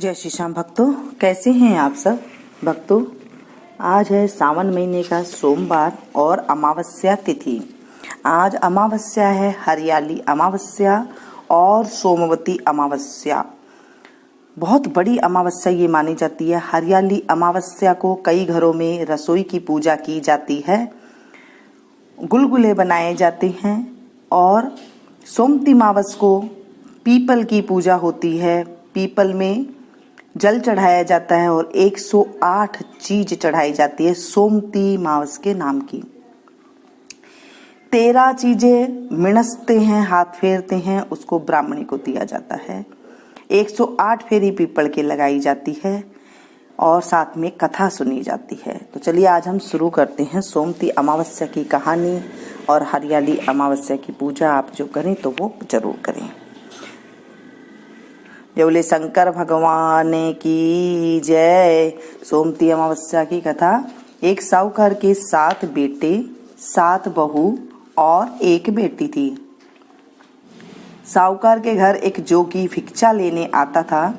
जय श्री श्याम भक्तों, कैसे हैं आप सब भक्तों। आज है सावन महीने का सोमवार और अमावस्या तिथि। आज अमावस्या है हरियाली अमावस्या और सोमवती अमावस्या। बहुत बड़ी अमावस्या ये मानी जाती है। हरियाली अमावस्या को कई घरों में रसोई की पूजा की जाती है, गुलगुले बनाए जाते हैं। और सोमवती अमावस को पीपल की पूजा होती है। पीपल में जल चढ़ाया जाता है और 108 चीज चढ़ाई जाती है सोमवती अमावस के नाम की। 13 चीजें मिणसते हैं, हाथ फेरते हैं, उसको ब्राह्मणी को दिया जाता है। 108 फेरी पीपल की लगाई जाती है और साथ में कथा सुनी जाती है। तो चलिए आज हम शुरू करते हैं सोमवती अमावस्या की कहानी। और हरियाली अमावस्या की पूजा आप जो करें तो वो जरूर करें। जय बोले शंकर भगवान की जय। सोमवती अमावस्या की कथा। एक साहूकार के 7 बेटे, 7 बहू और 1 बेटी थी। साहूकार के घर एक जोगी भिक्षा लेने आता था,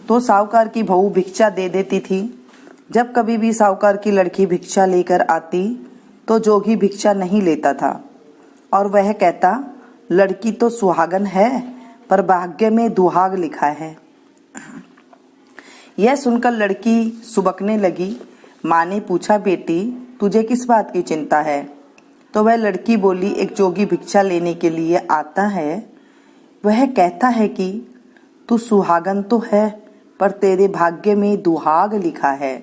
तो साहूकार की बहू भिक्षा दे देती थी। जब कभी भी साहूकार की लड़की भिक्षा लेकर आती तो जोगी भिक्षा नहीं लेता था और वह कहता, लड़की तो सुहागन है पर भाग्य में दुहाग लिखा है। यह सुनकर लड़की सुबकने लगी। माँ ने पूछा, बेटी तुझे किस बात की चिंता है? तो वह लड़की बोली, एक जोगी भिक्षा लेने के लिए आता है, वह कहता है कि तू सुहागन तो है पर तेरे भाग्य में दुहाग लिखा है।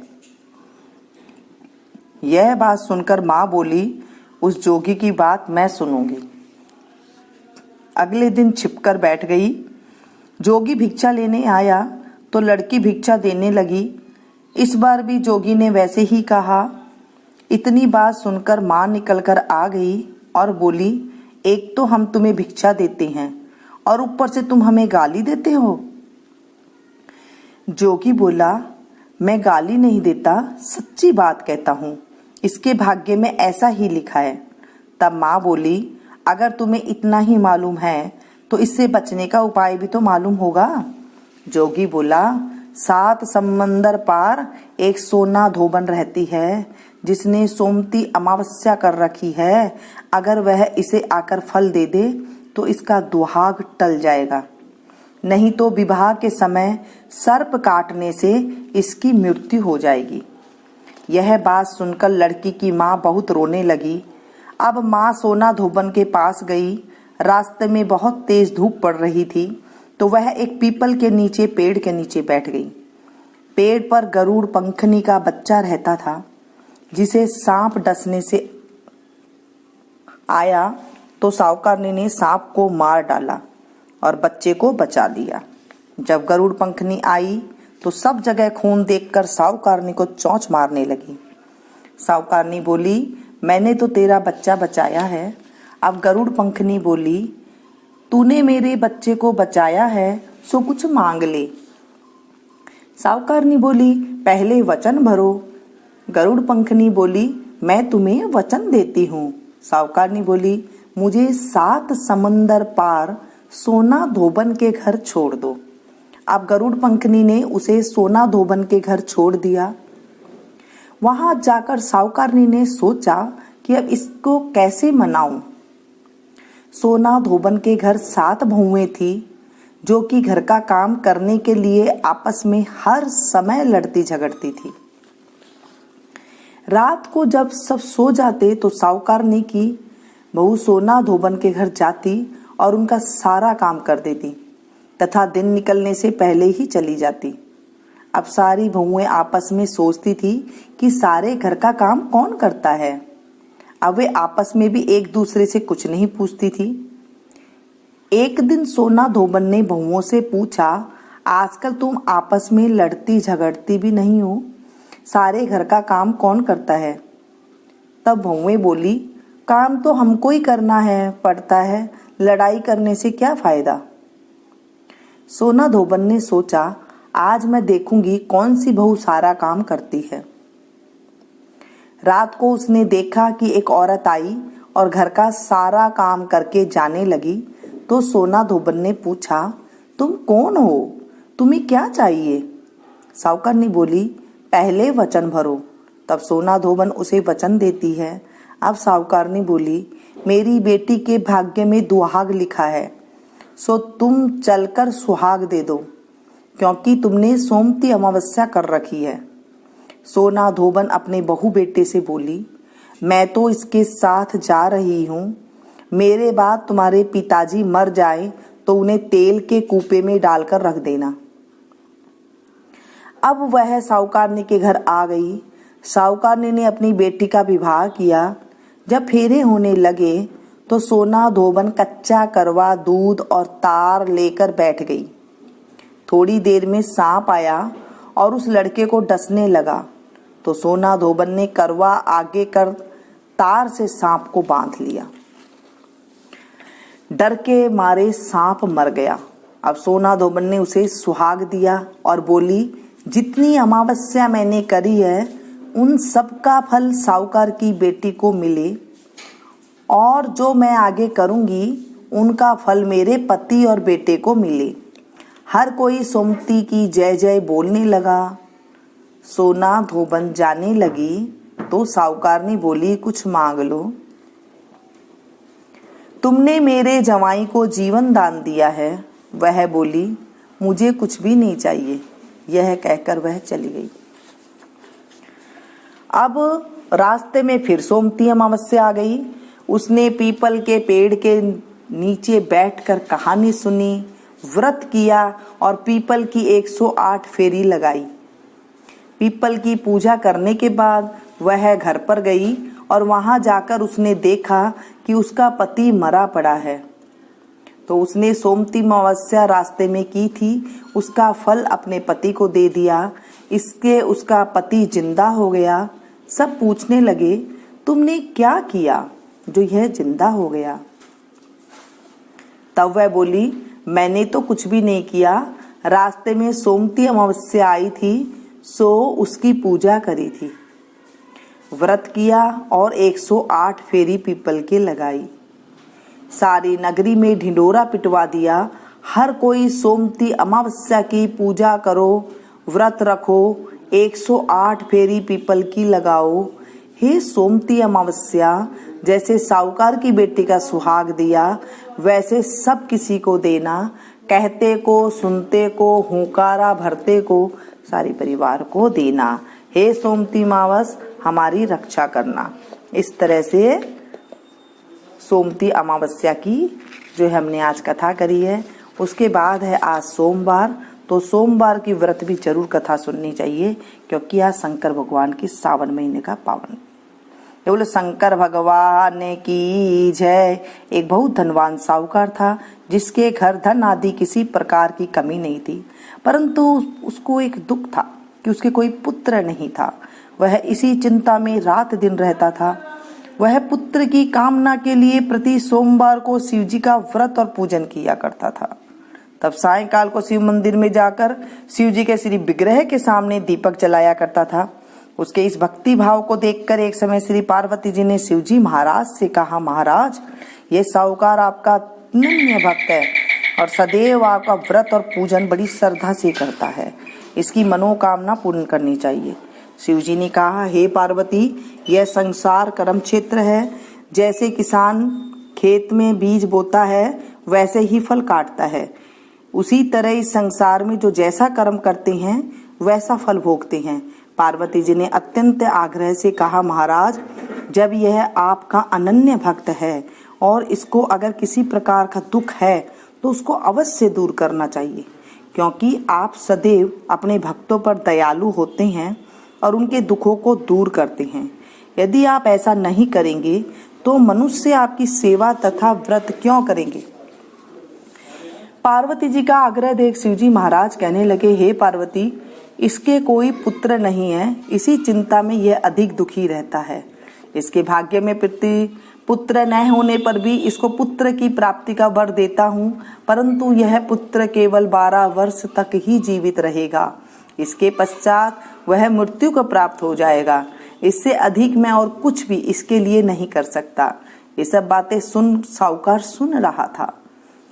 यह बात सुनकर माँ बोली, उस जोगी की बात मैं सुनूंगी। अगले दिन छिपकर बैठ गई। जोगी भिक्षा लेने आया तो लड़की भिक्षा देने लगी। इस बार भी जोगी ने वैसे ही कहा। इतनी बात सुनकर माँ निकलकर आ गई और बोली, एक तो हम तुम्हें भिक्षा देते हैं और ऊपर से तुम हमें गाली देते हो। जोगी बोला, मैं गाली नहीं देता, सच्ची बात कहता हूँ, इसके भाग्य में ऐसा ही लिखा है। तब माँ बोली, अगर तुम्हें इतना ही मालूम है तो इससे बचने का उपाय भी तो मालूम होगा। जोगी बोला, 7 समंदर पार एक सोना धोबन रहती है जिसने सोमवती अमावस्या कर रखी है। अगर वह इसे आकर फल दे दे तो इसका दुहाग टल जाएगा, नहीं तो विवाह के समय सर्प काटने से इसकी मृत्यु हो जाएगी। यह बात सुनकर लड़की की माँ बहुत रोने लगी। अब माँ सोना धोबन के पास गई। रास्ते में बहुत तेज धूप पड़ रही थी, तो वह एक पीपल के नीचे, पेड़ के नीचे बैठ गई। पेड़ पर गरुड़ पंखनी का बच्चा रहता था, जिसे सांप डसने से आया तो साहूकारनी ने सांप को मार डाला और बच्चे को बचा लिया। जब गरुड़ पंखनी आई तो सब जगह खून देखकर साहूकारनी को चोंच मारने लगी। साहूकारनी बोली, मैंने तो तेरा बच्चा बचाया है। अब गरुड़ पंखनी बोली, तूने मेरे बच्चे को बचाया है सो कुछ मांग ले। साहूकारनी बोली, पहले वचन भरो। गरुड़ पंखनी बोली, मैं तुम्हें वचन देती हूँ। साहूकारनी बोली, मुझे 7 समंदर पार सोना धोबन के घर छोड़ दो। अब गरुड़ पंखनी ने उसे सोना धोबन के घर छोड़ दिया। वहां जाकर साहूकारनी ने सोचा कि अब इसको कैसे मनाऊं। सोना धोबन के घर 7 बहुएं थी जो कि घर का काम करने के लिए आपस में हर समय लड़ती झगड़ती थी। रात को जब सब सो जाते तो साहूकारनी की बहू सोना धोबन के घर जाती और उनका सारा काम कर देती तथा दिन निकलने से पहले ही चली जाती। अब सारी बहुएं आपस में सोचती थी कि सारे घर का काम कौन करता है। अब वे आपस में भी एक दूसरे से कुछ नहीं पूछती थी। एक दिन सोना धोबन ने बहुओं से पूछा, आजकल तुम आपस में लड़ती झगड़ती भी नहीं हो, सारे घर का काम कौन करता है? तब बहुएं बोली, काम तो हमको ही करना है पड़ता है, लड़ाई करने से क्या फायदा। सोना धोबन ने सोचा, आज मैं देखूंगी कौन सी बहू सारा काम करती है। रात को उसने देखा कि एक औरत आई और घर का सारा काम करके जाने लगी। तो सोना धोबन ने पूछा, तुम कौन हो, तुम्हें क्या चाहिए? साहूकारनी बोली, पहले वचन भरो। तब सोना धोबन उसे वचन देती है। अब साहूकारनी बोली, मेरी बेटी के भाग्य में दुहाग लिखा है, सो तुम चलकर सुहाग दे दो, क्योंकि तुमने सोमती अमावस्या कर रखी है। सोना धोबन अपने बहू बेटे से बोली, मैं तो इसके साथ जा रही हूँ, मेरे बाद तुम्हारे पिताजी मर जाए तो उन्हें तेल के कूपे में डालकर रख देना। अब वह साहूकारनी के घर आ गई। साहूकारनी ने अपनी बेटी का विवाह किया। जब फेरे होने लगे तो सोना धोबन कच्चा करवा, दूध और तार लेकर बैठ गई। थोड़ी देर में सांप आया और उस लड़के को डसने लगा, तो सोना धोबन ने करवा आगे कर तार से सांप को बांध लिया। डर के मारे सांप मर गया। अब सोना धोबन ने उसे सुहाग दिया और बोली, जितनी अमावस्या मैंने करी है उन सब का फल साहूकार की बेटी को मिले, और जो मैं आगे करूंगी उनका फल मेरे पति और बेटे को मिले। हर कोई सोमती की जय जय बोलने लगा। सोना धोबन जाने लगी तो साहूकारनी बोली, कुछ मांग लो। तुमने मेरे जवाई को जीवन दान दिया है। वह बोली, मुझे कुछ भी नहीं चाहिए। यह कहकर वह चली गई। अब रास्ते में फिर सोमती अमावस्या आ गई। उसने पीपल के पेड़ के नीचे बैठकर कहानी सुनी, व्रत किया और पीपल की 108 फेरी लगाई। पीपल की पूजा करने के बाद वह घर पर गई और वहां जाकर उसने देखा कि उसका पति मरा पड़ा है। तो उसने सोमती अमावस्या रास्ते में की थी, उसका फल अपने पति को दे दिया। इसके उसका पति जिंदा हो गया। सब पूछने लगे, तुमने क्या किया जो यह जिंदा हो गया? तब वह बोली, मैंने तो कुछ भी नहीं किया। रास्ते में सोमती अमावस्या आई थी, सो उसकी पूजा करी थी, व्रत किया और 108 फेरी पीपल के लगाई। सारी नगरी में ढिंडोरा पिटवा दिया। हर कोई सोमती अमावस्या की पूजा करो, व्रत रखो, 108 फेरी पीपल की लगाओ। हे सोमती अमावस्या, जैसे साहूकार की बेटी का सुहाग दिया वैसे सब किसी को देना। कहते को, सुनते को, हुंकारा भरते को, सारे परिवार को देना। हे सोमती अमावस, हमारी रक्षा करना। इस तरह से सोमती अमावस्या की जो हमने आज कथा करी है। उसके बाद है आज सोमवार, तो सोमवार की व्रत भी जरूर कथा सुननी चाहिए, क्योंकि आज शंकर भगवान की सावन महीने का पावन। ये बोले शंकर भगवान की जय। एक बहुत धनवान साहूकार था, जिसके घर धन आदि किसी प्रकार की कमी नहीं थी, परंतु उसको एक दुख था कि उसके कोई पुत्र नहीं था। वह इसी चिंता में रात दिन रहता था। वह पुत्र की कामना के लिए प्रति सोमवार को शिव जी का व्रत और पूजन किया करता था। तब सायंकाल को शिव मंदिर में जाकर शिव जी के श्री विग्रह के सामने दीपक जलाया करता था। उसके इस भक्ति भाव को देखकर एक समय श्री पार्वती जी ने शिव जी महाराज से कहा, महाराज, ये साहूकार आपका अनन्य भक्त है और सदैव आपका व्रत और पूजन बड़ी श्रद्धा से करता है, इसकी मनोकामना पूर्ण करनी चाहिए। शिव जी ने कहा, हे पार्वती, यह संसार कर्म क्षेत्र है। जैसे किसान खेत में बीज बोता है वैसे ही फल काटता है, उसी तरह इस संसार में जो जैसा कर्म करते हैं वैसा फल भोगते हैं। पार्वती जी ने अत्यंत आग्रह से कहा, महाराज, जब यह आपका अनन्य भक्त है और इसको अगर किसी प्रकार का दुख है तो उसको अवश्य दूर करना चाहिए, क्योंकि आप सदैव अपने भक्तों पर दयालु होते हैं और उनके दुखों को दूर करते हैं। यदि आप ऐसा नहीं करेंगे तो मनुष्य आपकी सेवा तथा व्रत क्यों करेंगे? पार्वती जी का आग्रह देख शिव जी महाराज कहने लगे, हे पार्वती, इसके कोई पुत्र नहीं है, इसी चिंता में यह अधिक दुखी रहता है। इसके भाग्य में पुत्र न होने पर भी इसको पुत्र की प्राप्ति का वर देता हूँ, परंतु यह पुत्र केवल 12 वर्ष तक ही जीवित रहेगा। इसके पश्चात वह मृत्यु को प्राप्त हो जाएगा। इससे अधिक मैं और कुछ भी इसके लिए नहीं कर सकता। ये सब बातें साहूकार सुन रहा था।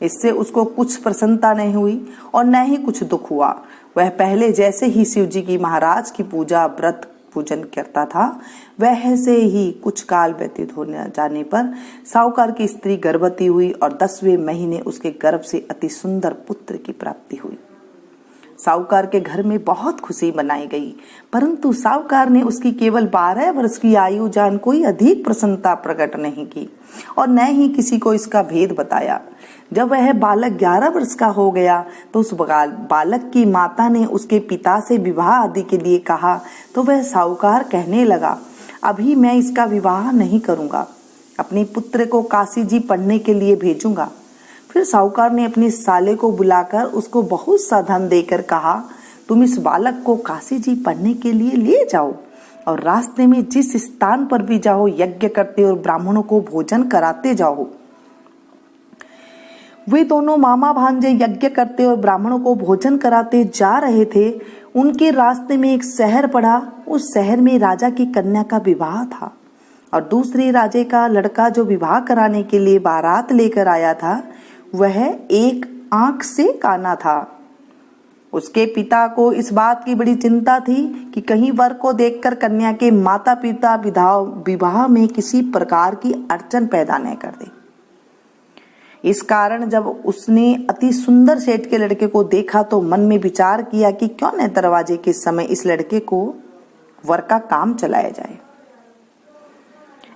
इससे उसको कुछ प्रसन्नता नहीं हुई और न ही कुछ दुख हुआ। वह पहले जैसे ही शिव जी की महाराज की पूजा व्रत पूजन करता था, वैसे ही कुछ काल व्यतीत होने जाने पर साहूकार की स्त्री गर्भवती हुई और 10वें महीने उसके गर्भ से अति सुंदर पुत्र की प्राप्ति हुई। साहूकार के घर में बहुत खुशी मनाई गई, परंतु साहूकार ने उसकी केवल 12 वर्ष की आयु जान कोई अधिक प्रसन्नता प्रकट नहीं की और न ही किसी को इसका भेद बताया। जब वह बालक 11 वर्ष का हो गया तो उस बालक की माता ने उसके पिता से विवाह आदि के लिए कहा, तो वह साहूकार कहने लगा, अभी मैं इसका विवाह नहीं करूंगा, अपने पुत्र को काशी जी पढ़ने के लिए भेजूंगा। फिर साहूकार ने अपने साले को बुलाकर उसको बहुत सा धन देकर कहा, तुम इस बालक को काशी जी पढ़ने के लिए ले जाओ और रास्ते में जिस स्थान पर भी जाओ यज्ञ करते और ब्राह्मणों को भोजन कराते जाओ। वे दोनों मामा भांजे यज्ञ करते और ब्राह्मणों को भोजन कराते जा रहे थे। उनके रास्ते में एक शहर पड़ा। उस शहर में राजा की कन्या का विवाह था और दूसरे राजे का लड़का जो विवाह कराने के लिए बारात लेकर आया था, वह एक आंख से काना था। उसके पिता को इस बात की बड़ी चिंता थी कि कहीं वर को देखकर कन्या के माता पिता विवाह में किसी प्रकार की अड़चन पैदा न कर दे। इस कारण जब उसने अति सुंदर सेठ के लड़के को देखा तो मन में विचार किया कि क्यों न दरवाजे के समय इस लड़के को वर का काम चलाया जाए।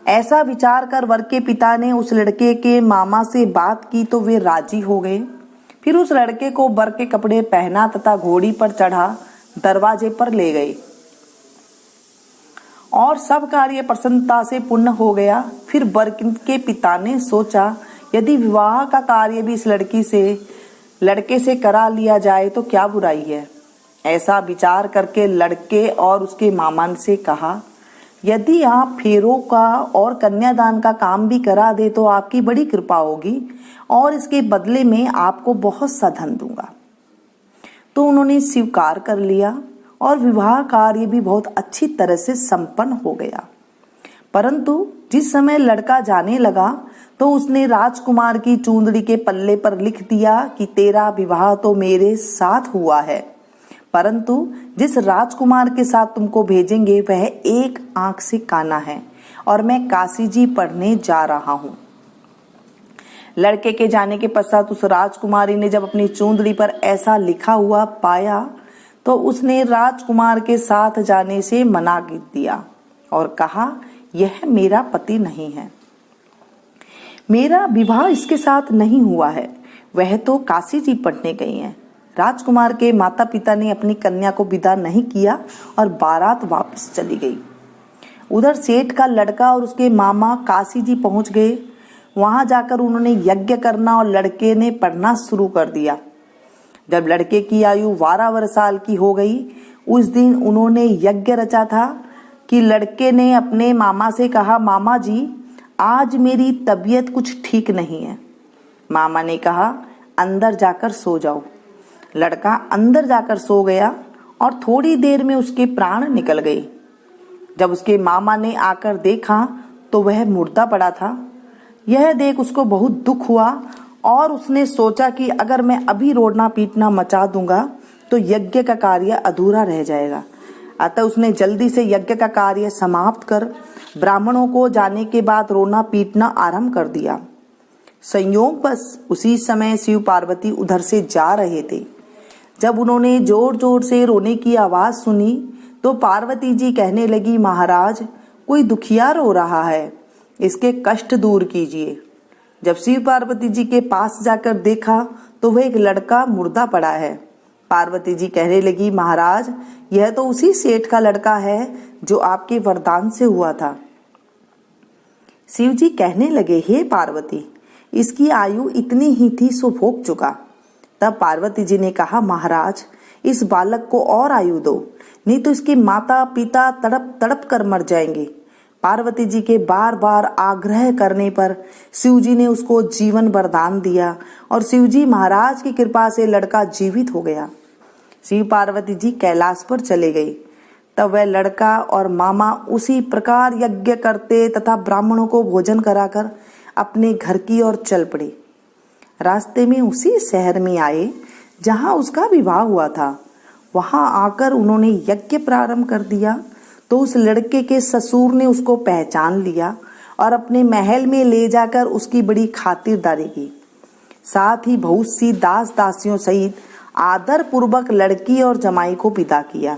ऐसा विचार कर वर के पिता ने उस लड़के के मामा से बात की तो वे राजी हो गए। फिर उस लड़के को वर के कपड़े पहना तथा घोड़ी पर चढ़ा दरवाजे पर ले गए और सब कार्य प्रसन्नता से पूर्ण हो गया। फिर वर के पिता ने सोचा, यदि विवाह का कार्य भी इस लड़के से करा लिया जाए तो क्या बुराई है। ऐसा विचार करके लड़के और उसके मामा से कहा, यदि आप फेरों का और कन्यादान का काम भी करा दे तो आपकी बड़ी कृपा होगी और इसके बदले में आपको बहुत सा धन दूंगा। तो उन्होंने स्वीकार कर लिया और विवाह कार्य भी बहुत अच्छी तरह से संपन्न हो गया। परंतु जिस समय लड़का जाने लगा तो उसने राजकुमार की चूंदड़ी के पल्ले पर लिख दिया कि तेरा विवाह तो मेरे साथ हुआ है, परंतु जिस राजकुमार के साथ तुमको भेजेंगे वह एक आंख से काना है और मैं काशी जी पढ़ने जा रहा हूं। लड़के के जाने के पश्चात उस राजकुमारी ने जब अपनी चूंदड़ी पर ऐसा लिखा हुआ पाया तो उसने राजकुमार के साथ जाने से मना कर दिया और कहा, यह मेरा पति नहीं है, मेरा विवाह इसके साथ नहीं हुआ है, वह तो काशी जी पढ़ने गई हैं। राजकुमार के माता पिता ने अपनी कन्या को विदा नहीं किया और बारात वापस चली गई। उधर सेठ का लड़का और उसके मामा काशी जी पहुंच गए। वहां जाकर उन्होंने यज्ञ करना और लड़के ने पढ़ना शुरू कर दिया। जब लड़के की आयु 12 साल की हो गई, उस दिन उन्होंने यज्ञ रचा था कि लड़के ने अपने मामा से कहा, मामा जी आज मेरी तबीयत कुछ ठीक नहीं है। मामा ने कहा, अंदर जाकर सो जाओ। लड़का अंदर जाकर सो गया और थोड़ी देर में उसके प्राण निकल गए। जब उसके मामा ने आकर देखा तो वह मुर्दा पड़ा था। यह देख उसको बहुत दुख हुआ और उसने सोचा कि अगर मैं अभी रोना पीटना मचा दूंगा तो यज्ञ का कार्य अधूरा रह जाएगा। अतः उसने जल्दी से यज्ञ का कार्य समाप्त कर ब्राह्मणों को जाने के बाद रोना पीटना आरंभ कर दिया। संयोगवश उसी समय शिव पार्वती उधर से जा रहे थे। जब उन्होंने जोर जोर से रोने की आवाज सुनी तो पार्वती जी कहने लगी, महाराज कोई दुखिया रो रहा है, इसके कष्ट दूर कीजिए। जब शिव पार्वती जी के पास जाकर देखा तो वह एक लड़का मुर्दा पड़ा है। पार्वती जी कहने लगी, महाराज यह तो उसी सेठ का लड़का है जो आपके वरदान से हुआ था। शिव जी कहने लगे, हे पार्वती इसकी आयु इतनी ही थी सो भोग चुका। तब पार्वती जी ने कहा, महाराज इस बालक को और आयु दो, नहीं तो इसके माता पिता तड़प तड़प कर मर जाएंगे। पार्वती जी के बार बार आग्रह करने पर शिव जी ने उसको जीवन वरदान दिया और शिव जी महाराज की कृपा से लड़का जीवित हो गया। शिव पार्वती जी कैलाश पर चले गए। तब वह लड़का और मामा उसी प्रकार यज्ञ करते तथा ब्राह्मणों को भोजन कराकर अपने घर की ओर चल पड़े। रास्ते में उसी शहर में आए जहां उसका विवाह हुआ था। वहां आकर उन्होंने यज्ञ प्रारंभ कर दिया तो उस लड़के के ससुर ने उसको पहचान लिया और अपने महल में ले जाकर उसकी बड़ी खातिरदारी की। साथ ही बहुत सी दास दासियों सहित आदर पूर्वक लड़की और जमाई को विदा किया।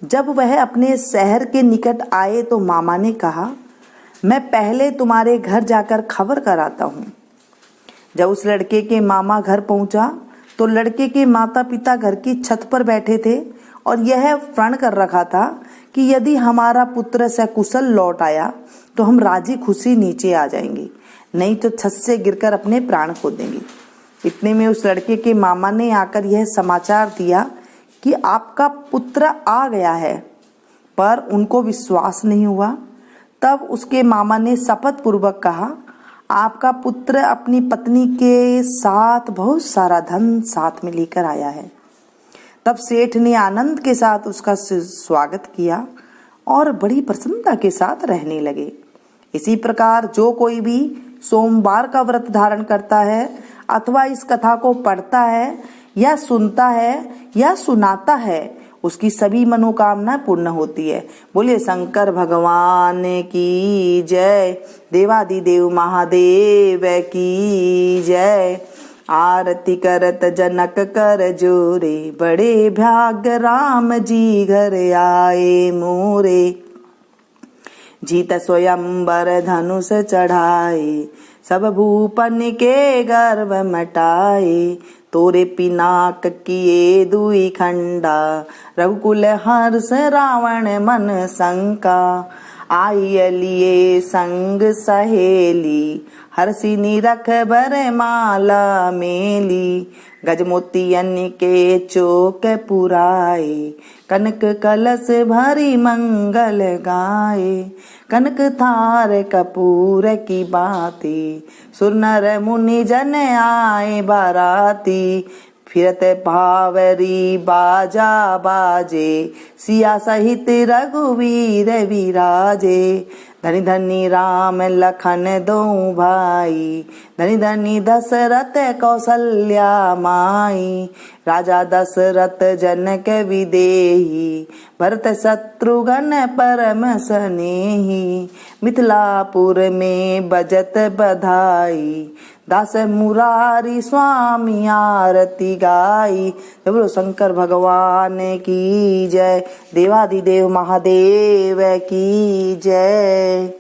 जब वह अपने शहर के निकट आए तो मामा ने कहा, मैं पहले तुम्हारे घर जाकर खबर कराता हूँ। जब उस लड़के के मामा घर पहुंचा तो लड़के के माता पिता घर की छत पर बैठे थे और यह प्रण कर रखा था कि यदि हमारा पुत्र सकुशल लौट आया तो हम राजी खुशी नीचे आ जाएंगे, नहीं तो छत से गिरकर अपने प्राण खो देंगे। इतने में उस लड़के के मामा ने आकर यह समाचार दिया कि आपका पुत्र आ गया है, पर उनको विश्वास नहीं हुआ। तब उसके मामा ने शपथ पूर्वक कहा, आपका पुत्र अपनी पत्नी के साथ बहुत सारा धन साथ में लेकर आया है। तब सेठ ने आनंद के साथ उसका स्वागत किया और बड़ी प्रसन्नता के साथ रहने लगे। इसी प्रकार जो कोई भी सोमवार का व्रत धारण करता है अथवा इस कथा को पढ़ता है या सुनता है या सुनाता है, उसकी सभी मनोकामना पूर्ण होती है। बोलिए शंकर भगवान की जय, देवादिदेव महादेव की जय। आरती करत जनक कर जोरे, बड़े भाग्य राम जी घर आए मोरे। जीत स्वयंवर धनुष चढ़ाए, सब भूपन के गर्व मटाए। तोरे पिनाक किए दुई खंडा, रघुकुल हर्ष रावण मन शंका। आई लिए संग सहेली, हर्षिनी रख बर माला मेली। गजमोतियन के चोक पुराए, कनक कलश भरी मंगल गाए। कनक थार कपूर की बाती, सुर नर मुनि जन आए बाराती। फिरत भावरी बाजा बाजे, सिया सहित रघुवीर विराजे। धनी धनी राम लखन दो भाई, धनी धनी दशरथ कौशल्या माई। राजा दशरथ जनक विदेही, भरत शत्रुघ्न परम सनेही। मिथिलापुर में बजत बधाई, दास मुरारी स्वामी आरती गाई। बोलो शंकर भगवान की जय, देवादिदेव महादेव की जय।